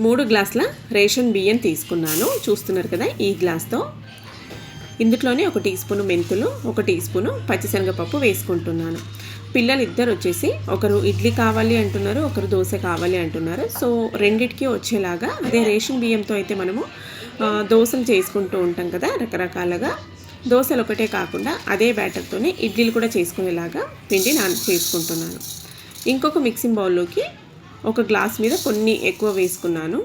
3 గ్లాసుల రేషన్ బియ్యం తీసుకున్నాను. చూస్తున్నారు కదా ఈ గ్లాస్తో. ఇందులోనే 1 టీ స్పూను మెంతులు, 1 టీ స్పూను పచ్చిశనగపప్పు వేసుకుంటున్నాను. పిల్లలు ఇద్దరు వచ్చేసి ఒకరు ఇడ్లీ కావాలి అంటున్నారు, ఒకరు దోశ కావాలి అంటున్నారు. సో రెండిటికి వచ్చేలాగా అదే రేషన్ బియ్యంతో అయితే మనము దోశలు చేసుకుంటూ ఉంటాం కదా రకరకాలుగా. దోశలు ఒకటే కాకుండా అదే బ్యాటర్తోనే ఇడ్లీలు కూడా చేసుకునేలాగా పిండి చేసుకుంటున్నాను. ఇంకొక మిక్సింగ్ బౌల్లోకి 1 గ్లాస్ మీద కొన్ని ఎక్కువ వేసుకున్నాను.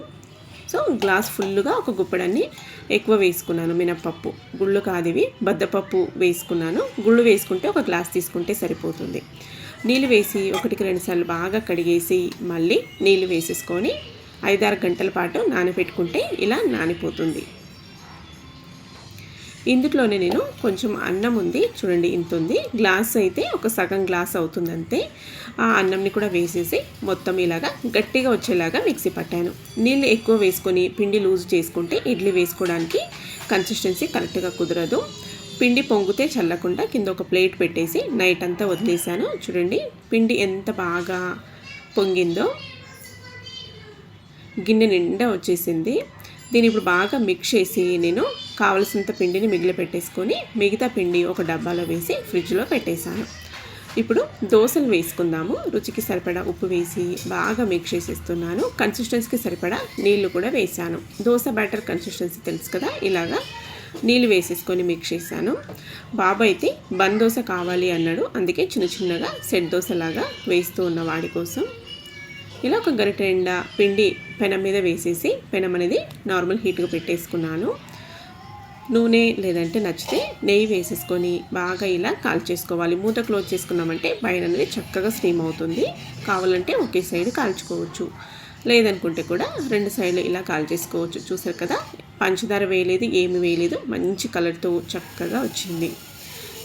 సో గ్లాస్ ఫుల్గా 1 గుప్పెడన్ని ఎక్కువ వేసుకున్నాను. మినప్పప్పు గుళ్ళు కాదివి, బద్దపప్పు వేసుకున్నాను. గుళ్ళు వేసుకుంటే 1 గ్లాస్ తీసుకుంటే సరిపోతుంది. నీళ్ళు వేసి 1కి 2 సార్లు బాగా కడిగేసి మళ్ళీ నీళ్ళు వేసేసుకొని 5-6 గంటల పాటు నానబెట్టుకుంటే ఇలా నానిపోతుంది. ఇందులోనే నేను కొంచెం అన్నం ఉంది చూడండి, ఇంత ఉంది. గ్లాస్ అయితే ఒక సగం గ్లాస్ అవుతుంది అంతే. ఆ అన్నంని కూడా వేసేసి మొత్తం ఇలాగా గట్టిగా వచ్చేలాగా మిక్సీ పట్టాను. నీళ్ళు ఎక్కువ వేసుకొని పిండి లూజ్ చేసుకుంటే ఇడ్లీ వేసుకోవడానికి కన్సిస్టెన్సీ కరెక్ట్గా కుదరదు. పిండి పొంగితే చల్లకుండా కింద ఒక ప్లేట్ పెట్టేసి నైట్ అంతా వదిలేసాను. చూడండి పిండి ఎంత బాగా పొంగిందో, గిన్నె నిండా వచ్చేసింది. దీన్ని ఇప్పుడు బాగా మిక్స్ చేసి నేను కావలసినంత పిండిని మిగిలి పెట్టేసుకొని మిగతా పిండి ఒక డబ్బాలో వేసి ఫ్రిడ్జ్లో పెట్టేశాను. ఇప్పుడు దోశలు వేసుకుందాము. రుచికి సరిపడా ఉప్పు వేసి బాగా మిక్స్ చేసేస్తున్నాను. కన్సిస్టెన్సీకి సరిపడా నీళ్లు కూడా వేసాను. దోశ బ్యాటర్ కన్సిస్టెన్సీ తెలుసు కదా, ఇలాగా నీళ్ళు వేసేసుకొని మిక్స్ చేశాను. బాబు అయితే బన్ దోశ కావాలి అన్నాడు, అందుకే చిన్న చిన్నగా సెట్ దోశలాగా వేస్తూ ఉన్న వాడి కోసం ఇలా ఒక గరిటె నిండా పిండి పెనం మీద వేసేసి పెనం అనేది నార్మల్ హీట్గా పెట్టేసుకున్నాను. నూనె లేదంటే నచ్చితే నెయ్యి వేసేసుకొని బాగా ఇలా కాల్చేసుకోవాలి. మూత క్లోజ్ చేసుకున్నామంటే పైన అనేది చక్కగా స్టీమ్ అవుతుంది. కావాలంటే ఒకే సైడ్ కాల్చుకోవచ్చు, లేదనుకుంటే కూడా 2 సైడ్లు ఇలా కాల్చేసుకోవచ్చు. చూసారు కదా, పంచదార వేయలేదు, ఏమి వేయలేదు, మంచి కలర్తో చక్కగా వచ్చింది.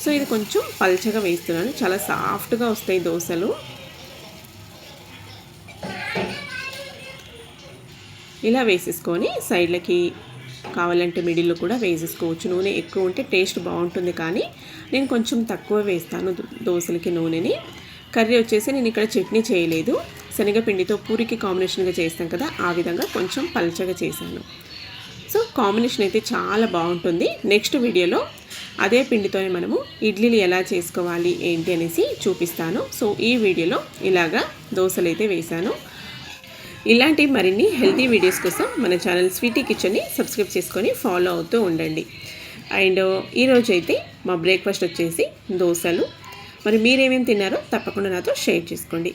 సో ఇది కొంచెం పల్చగా వేస్తున్నాను, చాలా సాఫ్ట్గా వస్తాయి దోశలు. ఇలా వేసేసుకొని సైడ్లకి కావాలంటే మిడిల్లో కూడా వేసేసుకోవచ్చు. నూనె ఎక్కువ ఉంటే టేస్ట్ బాగుంటుంది, కానీ నేను కొంచెం తక్కువ వేస్తాను దోశలకి నూనెని. కర్రీ వచ్చేసి నేను ఇక్కడ చట్నీ చేయలేదు, శనగపిండితో పూరికి కాంబినేషన్గా చేస్తాం కదా, ఆ విధంగా కొంచెం పల్చగా చేశాను. సో కాంబినేషన్ అయితే చాలా బాగుంటుంది. నెక్స్ట్ వీడియోలో అదే పిండితోనే మనము ఇడ్లీలు ఎలా చేసుకోవాలి ఏంటి అనేసి చూపిస్తాను. సో ఈ వీడియోలో ఇలాగా దోశలు అయితే వేశాను. ఇలాంటి మరిన్ని హెల్తీ వీడియోస్ కోసం మన ఛానల్ స్వీటీ కిచెన్ని సబ్స్క్రైబ్ చేసుకొని ఫాలో అవుతూ ఉండండి. అండ్ ఈరోజు అయితే మా బ్రేక్ఫాస్ట్ వచ్చేసి దోశలు. మరి మీరేమేమి తిన్నారో తప్పకుండా నాతో షేర్ చేసుకోండి.